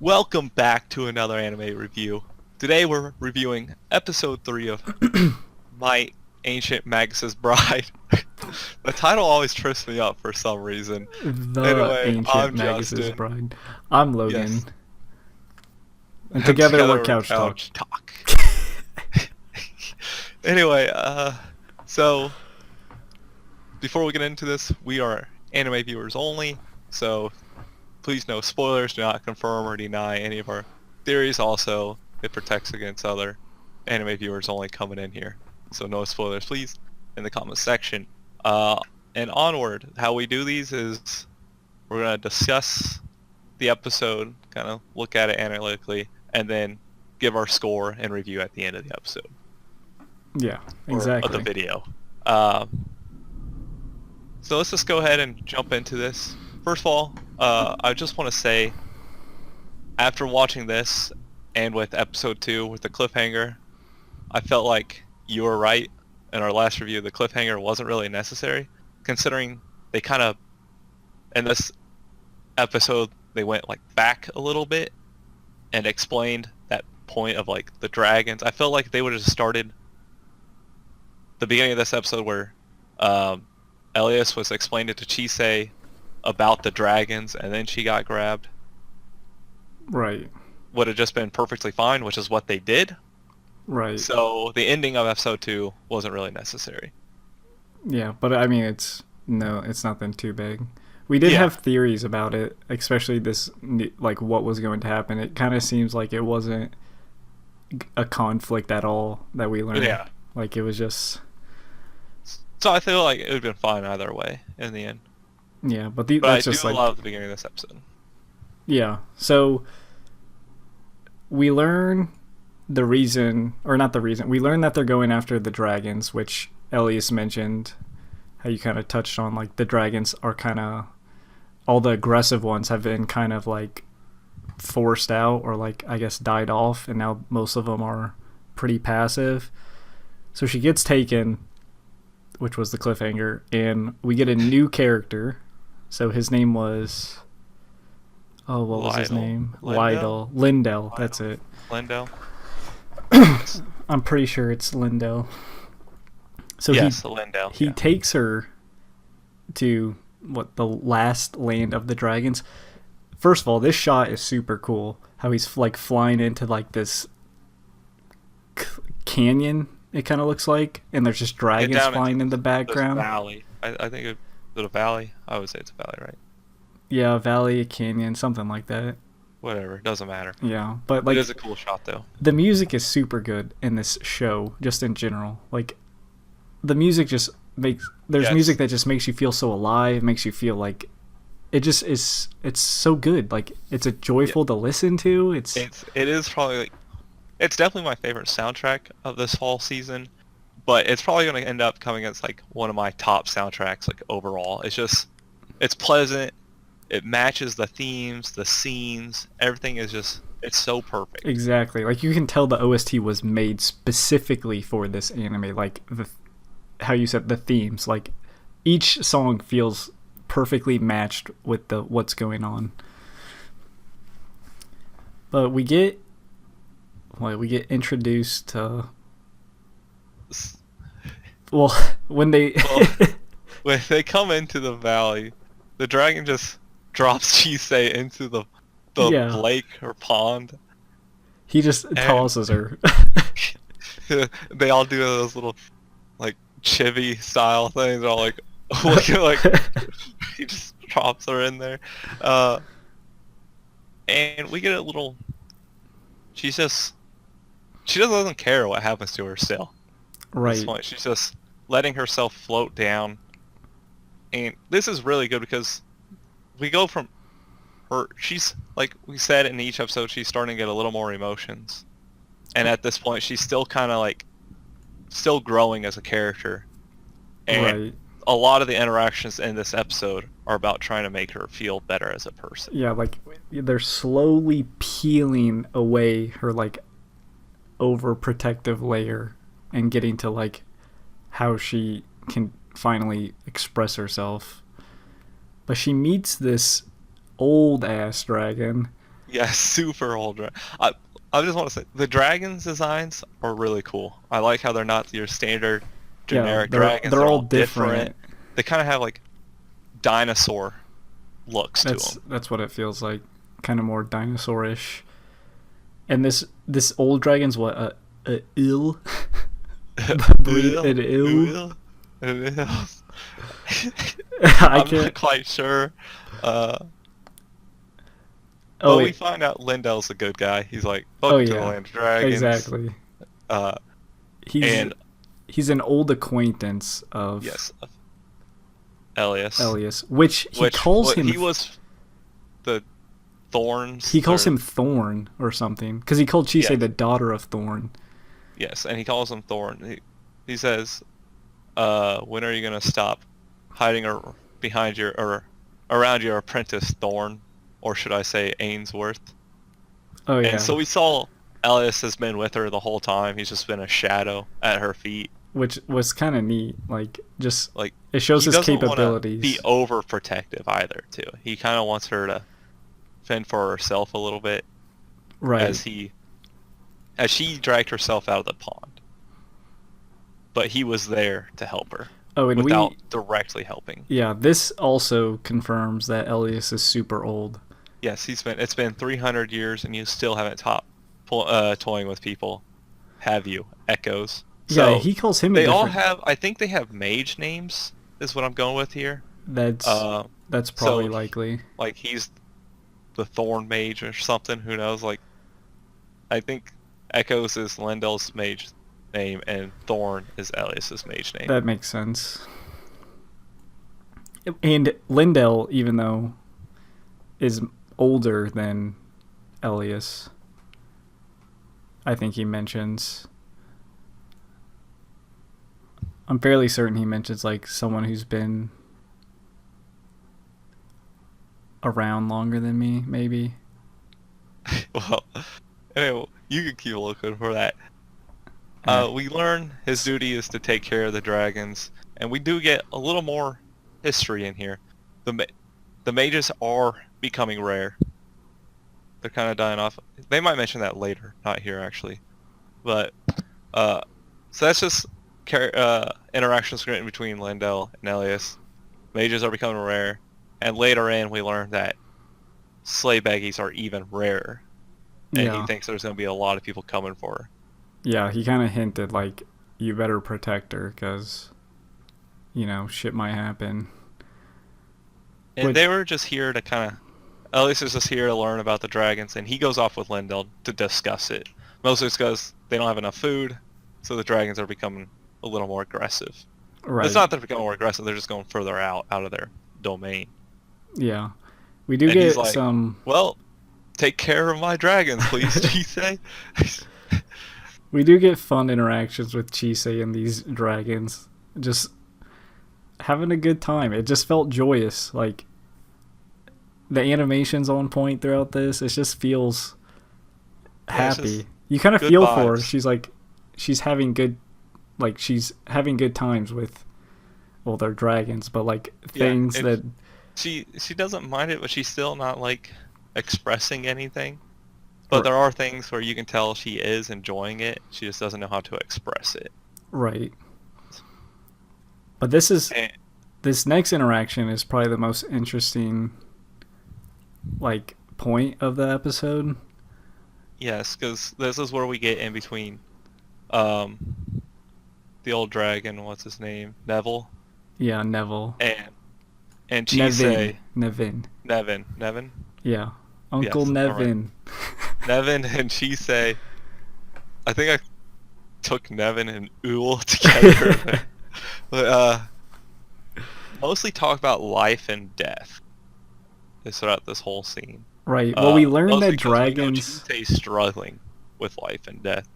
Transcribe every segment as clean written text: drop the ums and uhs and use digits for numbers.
Welcome back to another anime review. Today we're reviewing episode 3 of My Ancient Magus Bride. The title always trips me up for some reason. The Anyway, Ancient I'm Magus Justin. Bride. I'm Logan. Yes. And together we're Couch Talk. Anyway, so before we get into this, we are anime viewers only, so please no spoilers, do not confirm or deny any of our theories. Also, it protects against other anime viewers only coming in here. So no spoilers, please, in the comments section. And onward, how we do these is we're going to discuss the episode, kind of look at it analytically, and then give our score and review at the end of the episode. Yeah, exactly. Or of the video. So let's just go ahead and jump into this. First of all, I just want to say, after watching this, and with episode 2, with the cliffhanger, I felt like you were right in our last review. The cliffhanger wasn't really necessary, considering they kind of, in this episode, they went like back a little bit and explained that point of like the dragons. I felt like they would have started the beginning of this episode where Elias was explaining to Chisei about the dragons, and then she got grabbed. Right. Would have just been perfectly fine, which is what they did. Right. So the ending of episode 2 wasn't really necessary. Yeah, but I mean, it's nothing too big. We did have theories about it, especially this, like what was going to happen. It kind of seems like it wasn't a conflict at all that we learned. Yeah. Like it was just. So I feel like it would have been fine either way in the end. Yeah, but But that's I just do like. love the beginning of this episode. Yeah, so we learn the reason, or not the reason, we learn that they're going after the dragons, which Elias mentioned, how you kind of touched on, like the dragons are kind of, all the aggressive ones have been kind of like forced out, or like I guess died off, and now most of them are pretty passive. So she gets taken, which was the cliffhanger, and we get a new character. So his name was... Oh, what was his name? Lindell, that's it. Lindell? I'm pretty sure it's Lindell. So yes, Lindell. He takes her to, the last land of the dragons. First of all, this shot is super cool. How he's like flying into like this canyon, it kind of looks like. And there's just dragons flying in the background. Valley. I think it's a valley. I would say it's a valley, right? Yeah, a valley, a canyon, something like that. Whatever, doesn't matter. Yeah, but like it is a cool shot though. The music is super good in this show, just in general. Like the music just makes music that just makes you feel so alive, makes you feel like it just is. It's so good. Like it's a joyful to listen to. It is probably like, it's definitely my favorite soundtrack of this whole season, but it's probably going to end up coming as like one of my top soundtracks like overall. It's pleasant. It matches the themes, the scenes, everything is just, it's so perfect. Exactly. Like you can tell the OST was made specifically for this anime. Like how you said the themes, like each song feels perfectly matched with what's going on. But we get introduced to, when they come into the valley, the dragon just drops Chisei into the lake or pond. He just tosses her. They all do those little like chibi style things. They're all like looking like he just drops her in there. And we get a little. She doesn't care what happens to her still. Right. At this point, she's just letting herself float down. And this is really good because we go from her, she's, like we said in each episode, she's starting to get a little more emotions. And at this point, she's still kind of like, still growing as a character. And a lot of the interactions in this episode are about trying to make her feel better as a person. Yeah, like, they're slowly peeling away her, like, overprotective layer and getting to, like, how she can finally express herself. But she meets this old ass dragon Yeah, super old. I just want to say the dragons designs are really cool. I like how they're not your standard Yeah, generic they're dragons. they're They're all all different. different. They kind of have like dinosaur looks to them. That's what it feels like, kind of more dinosaurish. And this old dragon's what a ill breed an ill. I I'm can't. not quite sure. Oh Well, we wait. find out Lindell's a good guy. He's like, Oh welcome to the yeah. land of dragons. Exactly. Uh, He's and he's an old acquaintance of yes, Elias. Elias, which he Which calls him. he was the Thorns. He calls or- him Thorn or something because he called Chise Yeah. the daughter of Thorn. Yes, and he calls him Thorn. He says, when are you gonna stop hiding behind your or around your apprentice Thorn, or should I say Ainsworth? Oh yeah. And so we saw Elias has been with her the whole time. He's just been a shadow at her feet. Which was kind of neat. Like just Like it shows he his doesn't wanna capabilities. be overprotective either. Too. He kind of wants her to fend for herself a little bit Right. as she dragged herself out of the pond. But he was there to help her Oh, and without directly helping. yeah, this also confirms that Elias is super old. Yes, it's been 300 years and you still haven't toying with people, have you? Echoes. Yeah, So he calls him. they a all different, have. I think they have mage names. Is what I'm going with here. That's probably so likely. like he's the Thorn Mage or something. Who knows? Like, I think Echoes is Lendell's mage name and Thorn is Elias's mage name. That makes sense. And Lindell, even though is older than Elias, I think he mentions. I'm fairly certain he mentions like someone who's been around longer than me, maybe. Well, anyway, you can keep looking for that. We learn his duty is to take care of the dragons, and we do get a little more history in here. The mages are becoming rare. They're kind of dying off. They might mention that later, not here actually. But so that's just interactions between Lindell and Elias. Mages are becoming rare, and later in we learn that sleigh baggies are even rarer, and Yeah. he thinks there's going to be a lot of people coming for her. Yeah, he kind of hinted like you better protect her because shit might happen. And they were just here to kind of... Elias is just here to learn about the dragons, and he goes off with Lindell to discuss it. Mostly it's because they don't have enough food, so the dragons are becoming a little more aggressive. Right. It's not that they're becoming more aggressive, they're just going further out of their domain. Yeah. We do And get he's like, some... well, take care of my dragons, please, Chise. We do get fun interactions with Chise and these dragons. Just having a good time. It just felt joyous. Like, the animation's on point throughout this. It just feels happy. You kind of feel for her. vibes. She's having good times with, well, they're dragons, but like things and that... She doesn't mind it, but she's still not like expressing anything. But there are things where you can tell she is enjoying it. She just doesn't know how to express it. Right. But this next interaction is probably the most interesting, like, point of the episode. Yes, because this is where we get in between the old dragon, what's his name? Neville? Yeah, Neville. And Chise. Nevin. Nevin? Yeah. Uncle Yes, Nevin. Nevin and Chise. I think I took Nevin and Uhl together. But mostly talk about life and death throughout this whole scene. Right. Well, we learned mostly that 'cause we know dragons... Chise's struggling with life and death.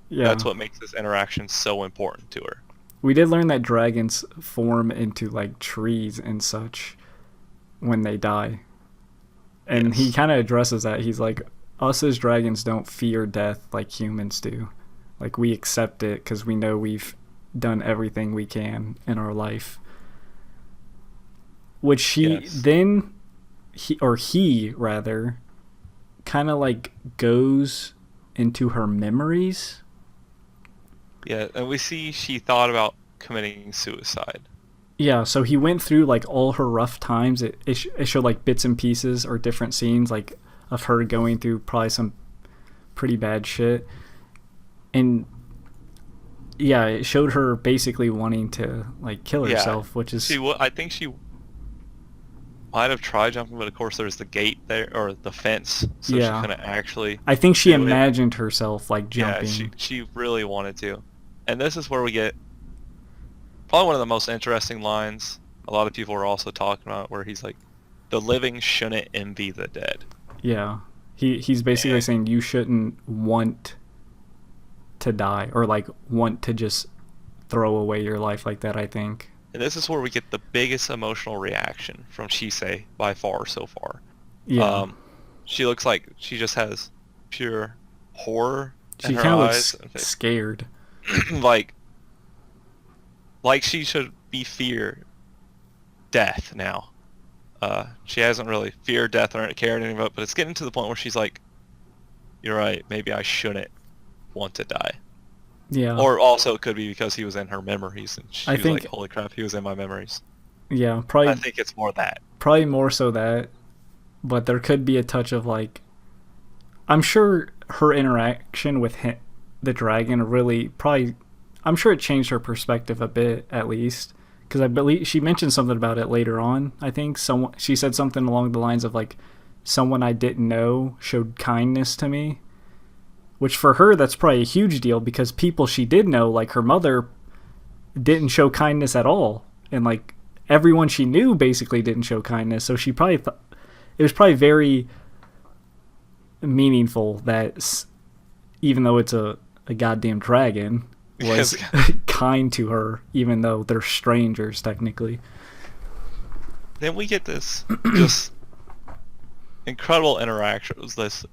Yeah. That's what makes this interaction so important to her. We did learn that dragons form into, like, trees and such when they die. And Yes. he kind of addresses that. He's like, us as dragons don't fear death like humans do. Like, we accept it because we know we've done everything we can in our life. Which he Yes. then, he kind of like goes into her memories. Yeah, and we see she thought about committing suicide. Yeah, so he went through like all her rough times. It showed like bits and pieces or different scenes like of her going through probably some pretty bad shit. And yeah, it showed her basically wanting to like kill herself, which is I think she might have tried jumping, but of course there's the gate there or the fence, so she couldn't actually. I think she do it. imagined herself like jumping. Yeah, she really wanted to, and this is where we get probably one of the most interesting lines. A lot of people are also talking about where he's like, "The living shouldn't envy the dead." Yeah, he's basically saying you shouldn't want to die or like want to just throw away your life like that, I think. And this is where we get the biggest emotional reaction from Chisei by far so far. Yeah. She looks like she just has pure horror in her kind of eyes. looks scared. like she should be fear death now. She hasn't really feared death or cared anything about it, but it's getting to the point where she's like, you're right, maybe I shouldn't want to die. Yeah. Or also it could be because he was in her memories and she was like, holy crap, he was in my memories. Yeah, probably. I think it's more that. Probably more so that, but there could be a touch of like, I'm sure her interaction with the dragon really probably, I'm sure it changed her perspective a bit at least, because I believe she mentioned something about it later on. I think she said something along the lines of like, someone I didn't know showed kindness to me. Which for her, that's probably a huge deal because people she did know, like her mother, didn't show kindness at all. And like everyone she knew basically didn't show kindness. So she probably thought it was probably very meaningful that even though it's a goddamn dragon, was kind to her, even though they're strangers technically. Then we get this just incredible interaction. It was this.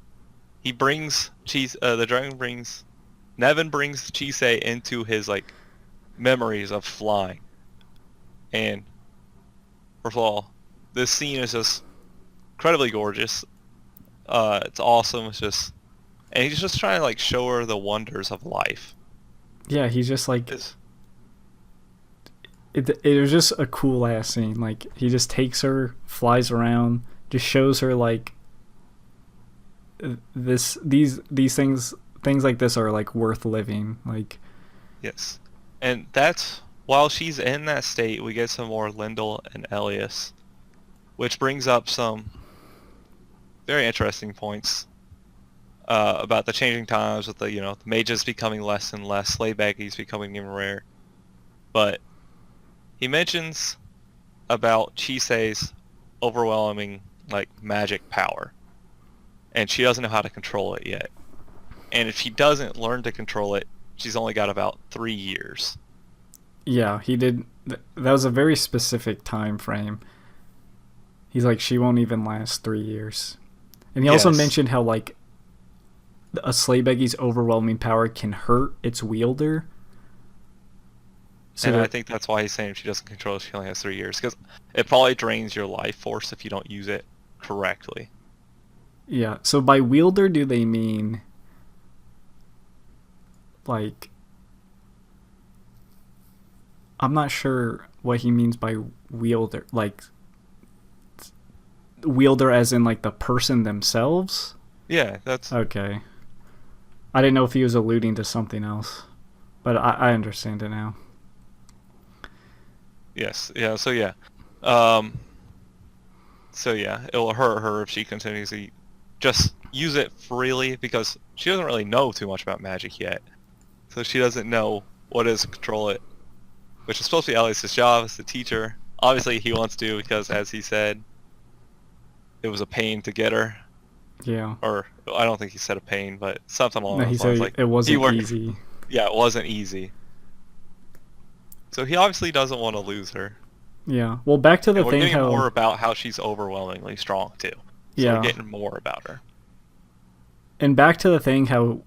He brings the dragon brings, Nevin brings Chisei into his like memories of flying, and first of all, this scene is just incredibly gorgeous. It's awesome. It's just, and he's just trying to like show her the wonders of life. Yeah, he's just like, it was just a cool ass scene. Like he just takes her, flies around, just shows her like. These things like this are like worth living, like. Yes, and that's while she's in that state, we get some more Lyndall and Elias, which brings up some very interesting points about the changing times with the mages becoming less and less, slave baggies becoming even rare. But he mentions about Chisei's overwhelming like magic power. And she doesn't know how to control it yet. And if she doesn't learn to control it, she's only got about 3 years. Yeah, he did. That was a very specific time frame. He's like, she won't even last 3 years. And he also mentioned how like a slave beggie's overwhelming power can hurt its wielder. So I think that's why he's saying if she doesn't control it, she only has 3 years. Because it probably drains your life force if you don't use it correctly. Yeah, so by wielder, do they mean like, I'm not sure what he means by wielder, like wielder as in like the person themselves? Yeah, that's okay. I didn't know if he was alluding to something else, but I understand it now. Yes, yeah, so yeah. So yeah, it will hurt her if she continues to just use it freely because she doesn't really know too much about magic yet. So she doesn't know what is to control it, which is supposed to be Elias' job as the teacher. Obviously he wants to because, as he said, it was a pain to get her. Yeah. Or, I don't think he said a pain, but something along those lines. He said like, it wasn't easy. Yeah, it wasn't easy. So he obviously doesn't want to lose her. Yeah. Well, back to the we're thing getting how... more about how she's overwhelmingly strong, too. So yeah. we're getting more about her. And back to the thing how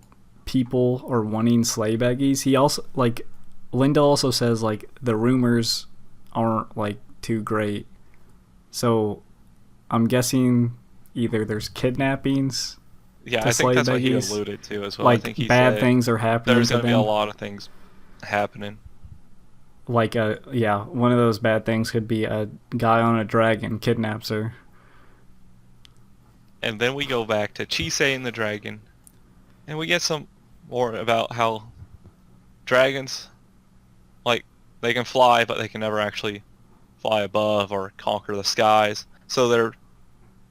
people are wanting slave baggies, he also, like, Linda also says, like, the rumors aren't, like, too great. So I'm guessing either there's kidnappings Yeah, to I think slay that's what he Beggies. alluded to as well. I Like think he bad said things are happening there's to going to be a them. lot of things happening. Like one of those bad things could be a guy on a dragon kidnaps her. And then we go back to Chisei and the dragon, and we get some more about how dragons, like, they can fly, but they can never actually fly above or conquer the skies. So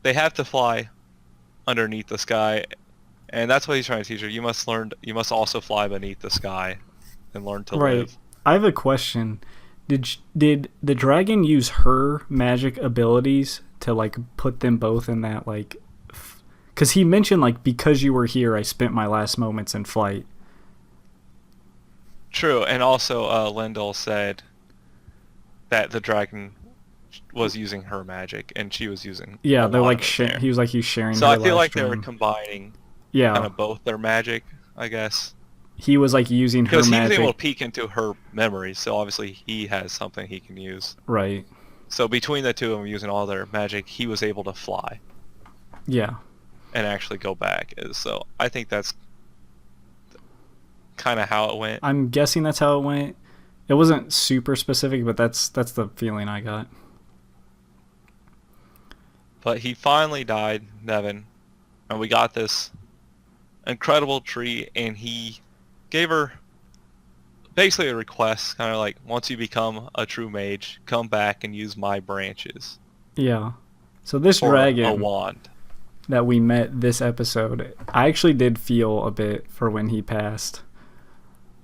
they have to fly underneath the sky, and that's what he's trying to teach her. You must also fly beneath the sky and learn to Right. live. I have a question. Did the dragon use her magic abilities to like put them both in that like? Because he mentioned like because you were here, I spent my last moments in flight. True, and also Lendl said that the dragon was using her magic, and she was using Yeah, a they're lot like of it there. he was like he's sharing So her I feel last like they were dream. combining kind Yeah, of both their magic, I guess. he was like using her Because he was able to magic. peek into her memories, so obviously he has something he can use. Right. So between the two of them using all their magic, he was able to fly Yeah. and actually go back. So I think that's kind of how it went. I'm guessing that's how it went. It wasn't super specific, but that's the feeling I got. But he finally died, Nevin, and we got this incredible tree, and he gave her basically a request, kind of like, once you become a true mage, come back and use my branches Yeah. So this for a dragon wand. that we met this episode, I actually did feel a bit for when he passed.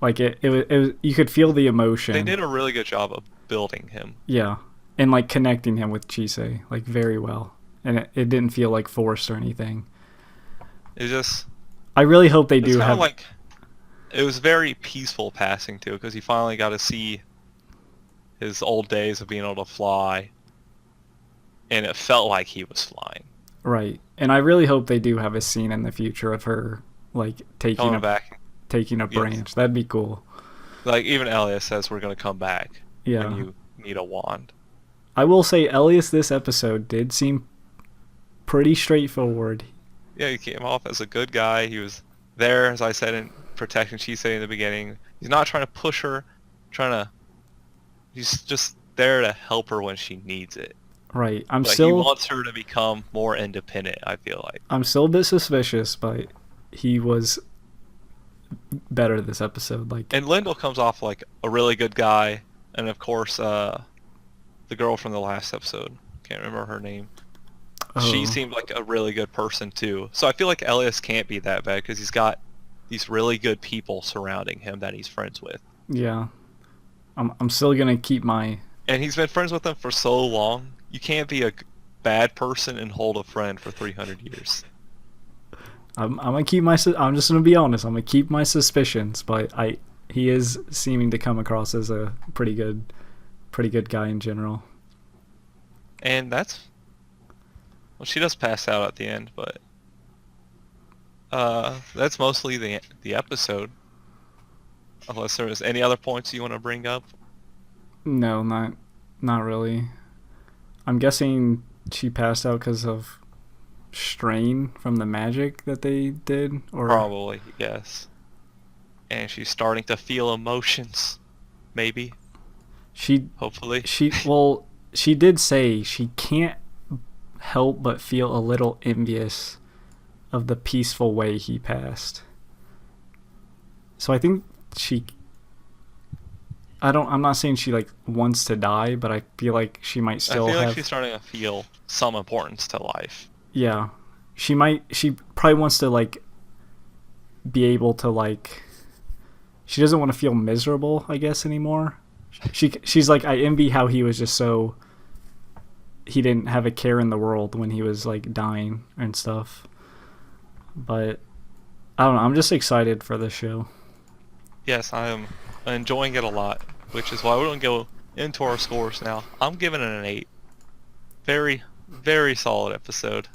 Like it was you could feel the emotion. They did a really good job of building him. Yeah. And like connecting him with Chisei like very well. And it didn't feel like forced or anything. It just, I really hope they it's do kind have of like, it was very peaceful passing too, because he finally got to see his old days of being able to fly, and it felt like he was flying. right. And I really hope they do have a scene in the future of her like taking Coming back, a yes. branch. That'd be cool. Like even Elias says, we're going to come back Yeah. when you need a wand. I will say Elias this episode did seem pretty straightforward. Yeah, he came off as a good guy. He was there, as I said, in protecting Chisei in the beginning. He's not trying to push her, he's just there to help her when she needs it. Right. But he wants her to become more independent, I feel like. I'm still a bit suspicious, but he was better this episode. Like, And Lendl comes off like a really good guy, and of course, the girl from the last episode, can't remember her name. She seemed like a really good person too. So I feel like Elias can't be that bad because he's got these really good people surrounding him that he's friends with. yeah. I'm still gonna keep my. And he's been friends with them for so long. You can't be a bad person and hold a friend for 300 years. I'm gonna keep my. I'm just gonna be honest. I'm gonna keep my suspicions, but he is seeming to come across as a pretty good guy in general. And that's, well, she does pass out at the end, but that's mostly the episode. Unless there's any other points you want to bring up. No, not really. I'm guessing she passed out because of strain from the magic that they did, or Probably, yes. And she's starting to feel emotions, maybe, hopefully. she did say she can't help but feel a little envious of the peaceful way he passed. So I think I'm not saying she like wants to die, but I feel like she might still I feel have. like she's starting to feel some importance to life. Yeah, she probably wants to like be able to like. She doesn't want to feel miserable, I guess, anymore. She's like, I envy how he was just so. He didn't have a care in the world when he was like dying and stuff. But I don't know. I'm just excited for this show. Yes, I am enjoying it a lot, which is why we're going to go into our scores now. I'm giving it an 8. Very, very solid episode.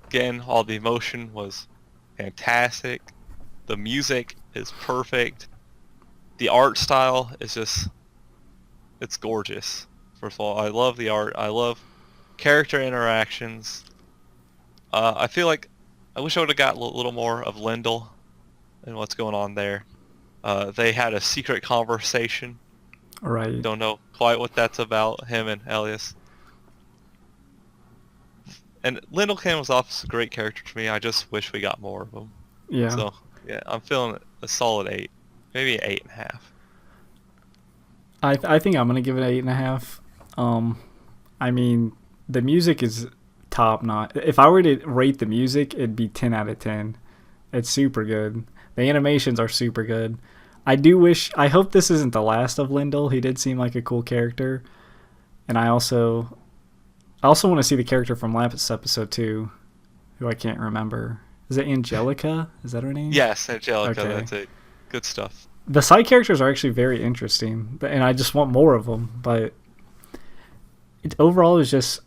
Again, all the emotion was fantastic. The music is perfect. The art style is just, it's gorgeous. First of all, I love the art. I love character interactions. I feel like I wish I would have got a little more of Lyndall and what's going on there. They had a secret conversation. Right. Don't know quite what that's about, him and Elias. And Lyndall Kim was off a great character to me. I just wish we got more of him. Yeah. So, yeah, I'm feeling a solid 8. Maybe 8.5. I think I'm gonna give it 8.5. I mean, the music is top notch. If I were to rate the music, it'd be 10 out of 10. It's super good. The animations are super good. I hope this isn't the last of Lyndall. He did seem like a cool character. And I also want to see the character from last episode too, who I can't remember. Is it Angelica? Is that her name? Yes, Angelica, Okay. that's it. Good stuff. The side characters are actually very interesting, and I just want more of them. But it overall is just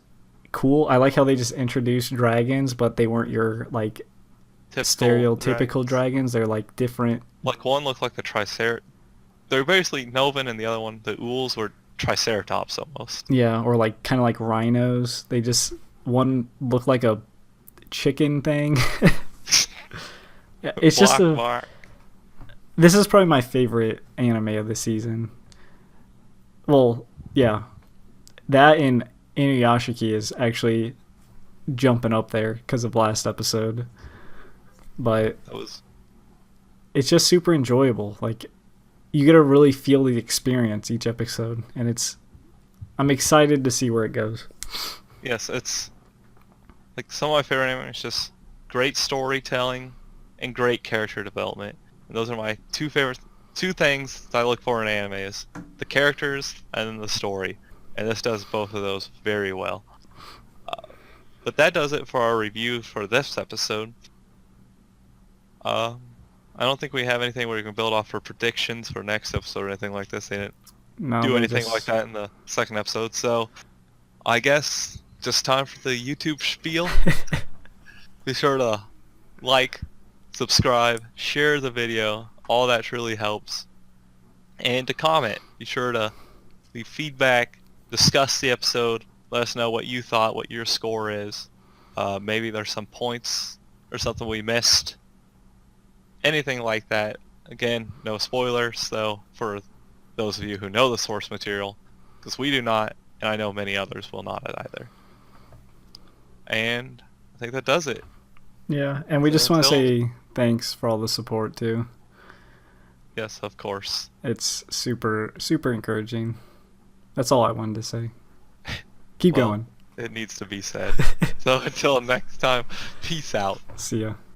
cool. I like how they just introduced dragons, but they weren't your like Typical stereotypical dragons. dragons. They're like different. Like one looked like a tricer. They're basically Novin, and the other one, the Ools, were Triceratops almost. Yeah, or like kind of like rhinos. They just one looked like a chicken thing. Yeah, it's just Black bar. this is probably my favorite anime of the season. Well, yeah, that and Inuyashiki is actually jumping up there because of last episode. But That was it's just super enjoyable. Like you get to really feel the experience each episode, and I'm excited to see where it goes. yes. It's like some of my favorite anime. It's just great storytelling and great character development. And those are my two things that I look for in anime: is the characters and then the story. And this does both of those very well. But that does it for our review for this episode. I don't think we have anything where we can build off for predictions for next episode or anything like this. They didn't No, do they anything just- like that in the second episode. So I guess just time for the YouTube spiel. Be sure to like, subscribe, share the video. All that truly helps. And to comment. Be sure to leave feedback, discuss the episode, let us know what you thought, what your score is. Maybe there's some points or something we missed. Anything like that. Again, no spoilers, though, for those of you who know the source material, because we do not, and I know many others will not either. And I think that does it. Yeah, and we just want to Until- say thanks for all the support too. Yes, of course. It's super, super encouraging. That's all I wanted to say. Keep Well, going. It needs to be said. So until next time, peace out. See ya.